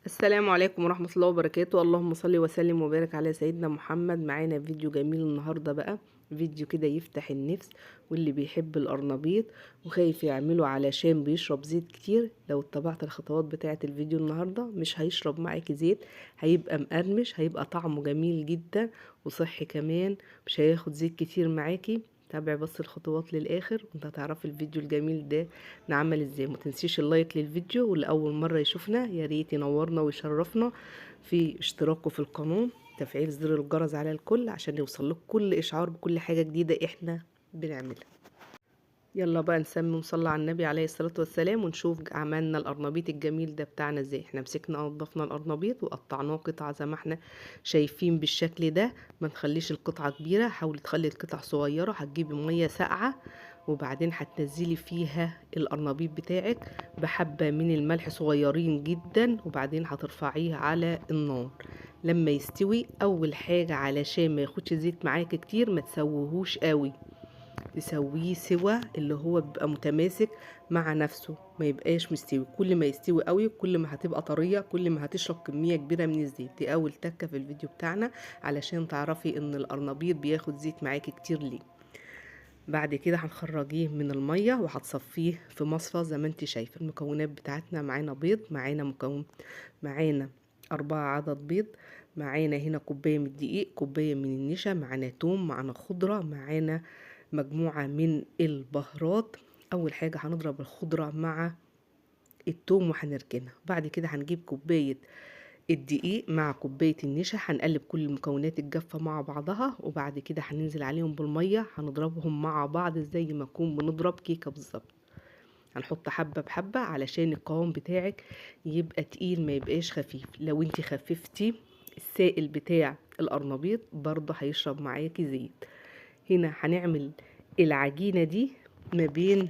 السلام عليكم ورحمة الله وبركاته. اللهم صل وسلم وبارك على سيدنا محمد. معانا فيديو جميل النهاردة بقى، فيديو كده يفتح النفس، واللي بيحب القرنبيط وخايف يعمله علشان بيشرب زيت كتير، لو اتبعت الخطوات بتاعة الفيديو النهاردة مش هيشرب معاكي زيت، هيبقى مقرمش، هيبقى طعمه جميل جدا وصحي كمان، مش هياخد زيت كتير معاكي. تابع بس الخطوات للاخر وانت هتعرفي الفيديو الجميل ده نعمل ازاي. ما تنسيش اللايك للفيديو، واللي اول مره يشوفنا يا ريت ينورنا ويشرفنا في اشتراكه في القناه، تفعيل زر الجرس على الكل عشان يوصل لك كل اشعار بكل حاجه جديده احنا بنعملها. يلا بقى نسمي ونصلي على النبي عليه الصلاة والسلام ونشوف عملنا القرنبيط الجميل ده بتاعنا ازاي. احنا مسكنا نضفنا القرنبيط وقطعناه قطع زي ما احنا شايفين بالشكل ده. ما نخليش القطعة كبيرة، حاولي تخلي القطع صغيرة. هتجيبي مية ساقعة وبعدين هتنزلي فيها القرنبيط بتاعك بحبة من الملح صغيرين جدا، وبعدين هترفعيه على النار لما يستوي. اول حاجة علشان ما ياخدش زيت معاك كتير ما تسويهوش قوي، تسويه سوا اللي هو بيبقى متماسك مع نفسه، ما يبقاش مستوي. كل ما يستوي قوي كل ما هتبقى طرية، كل ما هتشرب كمية كبيرة من الزيت. دي اول تكة في الفيديو بتاعنا علشان تعرفي ان القرنبيط بياخد زيت معاكي كتير ليه. بعد كده هنخرجيه من المية وهتصفيه في مصفى زي ما انت شايفه. المكونات بتاعتنا معانا بيض، معانا 4 عدد بيض، معانا هنا كوباية من الدقيق، كوباية من النشا، معانا توم، معانا خضرة، معانا مجموعة من البهارات. أول حاجة هنضرب الخضرة مع التوم وهنركنها. بعد كده هنجيب كوباية الدقيق مع كوباية النشا، هنقلب كل المكونات الجافة مع بعضها، وبعد كده هننزل عليهم بالمية، هنضربهم مع بعض زي ما نكون بنضرب كيكة بالظبط. هنحط حبة بحبة علشان القوام بتاعك يبقى تقيل ما يبقاش خفيف. لو انت خففتي السائل بتاع القرنبيط برضه هيشرب معاكي زيت. هنا هنعمل العجينة دي ما بين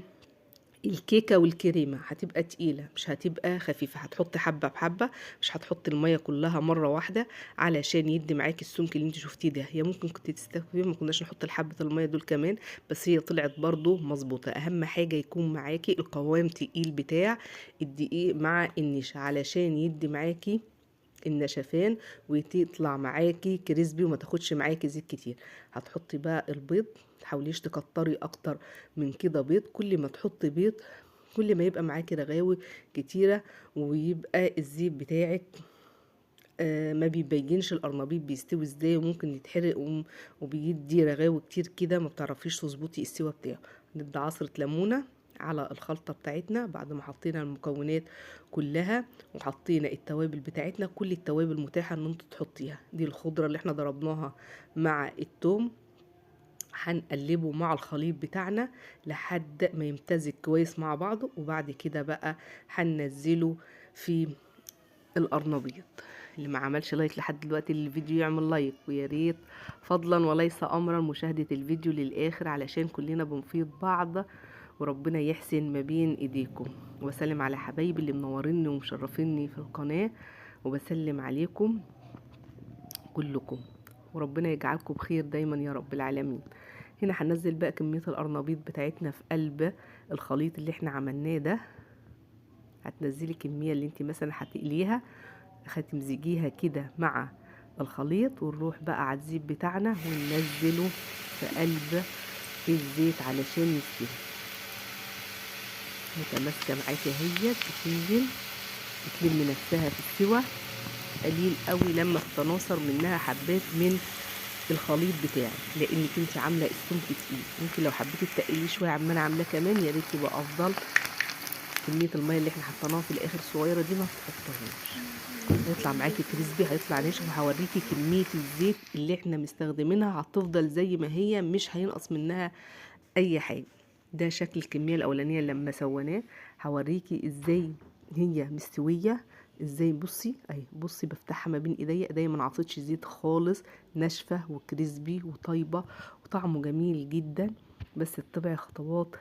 الكيكة والكريمة، هتبقى تقيلة مش هتبقى خفيفة. هتحط حبة بحبة، مش هتحط المية كلها مرة واحدة علشان يدي معاكي السمك اللي انت شفتيه ده. هي ممكن كنت تستخدمي ما كناش نحط الحبة المية دول كمان، بس هي طلعت برضو مظبوطة. اهم حاجة يكون معاكي القوام تقيل بتاع الدقيق مع النشا علشان يدي معاكي النشفان وتطلع معاكي كريسبي وما تاخدش معاكي زيت كتير. هتحطي بقى البيض، تحاوليش تكتري اكتر من كده بيض. كل ما تحطي بيض كل ما يبقى معاكي رغاوي كتيرة، ويبقى الزيت بتاعك ما بيبينش القرنبيط بيستوي ازاي، وممكن يتحرق وبيدي رغاوي كتير كده ما بتعرفيش تظبطي السوا بتاعه. ندي عصرة ليمونة على الخلطة بتاعتنا بعد ما حطينا المكونات كلها وحطينا التوابل بتاعتنا. كل التوابل متاحة ان انتوا تحطيها. دي الخضرة اللي احنا ضربناها مع التوم، هنقلبه مع الخليط بتاعنا لحد ما يمتزج كويس مع بعضه، وبعد كده بقى هننزله في القرنبيط. اللي ما عملش لايك لحد دلوقتي للفيديو يعمل لايك، ويا ريت فضلا وليس امرا مشاهدة الفيديو للاخر علشان كلنا بنفيد بعض وربنا يحسن ما بين ايديكم. وبسلم على حبايبي اللي منوريني ومشرفيني في القناة، وبسلم عليكم كلكم وربنا يجعلكم بخير دايما يا رب العالمين. هنا هننزل بقى كمية القرنبيط بتاعتنا في قلب الخليط اللي احنا عملناه ده. هتنزلي الكمية اللي انت مثلا هتقليها، هتمزجيها كده مع الخليط، ونروح بقى على الزيت بتاعنا وننزله في قلب الزيت علشان يستوي. متماسكة معاكي اهي، بتنزل بتلم نفسها في السوا قليل قوي لما تتناثر منها حبات من الخليط بتاعك، لانك انت عامله السمك تقيل. ممكن لو حبيتي تقليه شويه عما انا عاملاه كمان يا ريت يبقى افضل. كميه الميه اللي احنا حطيناها في الاخر الصغيره دي ما تحطهاش، هيطلع معاكي كريسبي، هيطلع ناشف. وهوريكي كميه الزيت اللي احنا مستخدمينها هتفضل زي ما هي، مش هينقص منها اي حاجه. ده شكل الكميه الاولانيه لما سويناه. هوريكي ازاي هي مستويه ازاي. بصي اهي، بصي بفتحها ما بين ايديا ما نعطيتش زيت خالص، ناشفه وكريسبي وطيبه وطعمه جميل جدا. بس اتبعي خطوات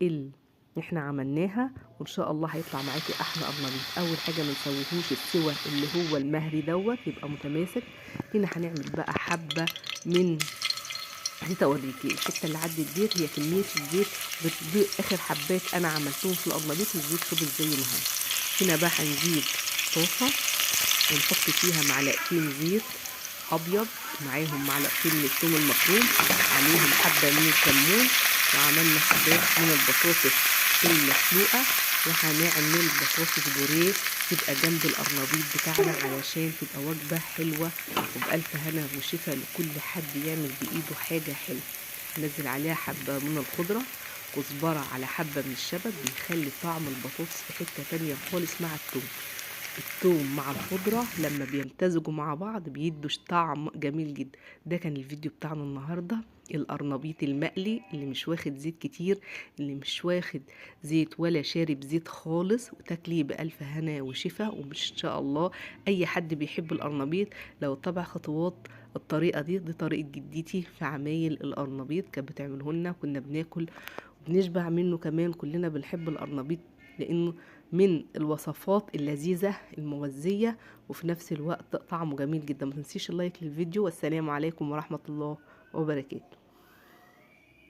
اللي احنا عملناها وان شاء الله هيطلع معاكي احلى قرنبيط. اول حاجه ما نسويهوش السوى اللي هو المهري يبقى متماسك. هنا هنعمل بقى حبه من، نسيت اوريكي الحته اللي عدت ديت، هي كميه الزيت اخر حبات انا عملتهم في القرنبيط، الزيت فضل زي ما هو. هنا بقى هنجيب طاسه ونحط فيها معلقتين زيت ابيض، معاهم معلقتين من الثوم المفروم، عليهم حبه من الكمون، وعملنا حبات من البطاطس المسلوقه، وهنعمل بطاطس بوريه تبقى جنب القرنبيط بتاعنا علشان تبقى وجبه حلوه وبألف هنا وشفا لكل حد يعمل بايده حاجه حلوه. نزل عليها حبه من الخضره، كزبره على حبه من الشبت، بيخلي طعم البطاطس في حته تانية خالص مع الثوم. الثوم مع الخضرة لما بيمتزجوا مع بعض بيدوا طعم جميل جدا. ده كان الفيديو بتاعنا النهاردة، القرنبيط المقلي اللي مش واخد زيت كتير، اللي مش واخد زيت ولا شارب زيت خالص، وتاكليه بألف هنا وشفا. ومش شاء الله اي حد بيحب القرنبيط لو اتبع خطوات الطريقة دي طريقة جدتي في عمايل القرنبيط كانت بتعمله لنا، كنا بناكل وبنشبع منه كمان. كلنا بنحب القرنبيط لانه من الوصفات اللذيذة المغذية، وفي نفس الوقت طعمه جميل جدا. ما تنسيش اللايك للفيديو، والسلام عليكم ورحمة الله وبركاته.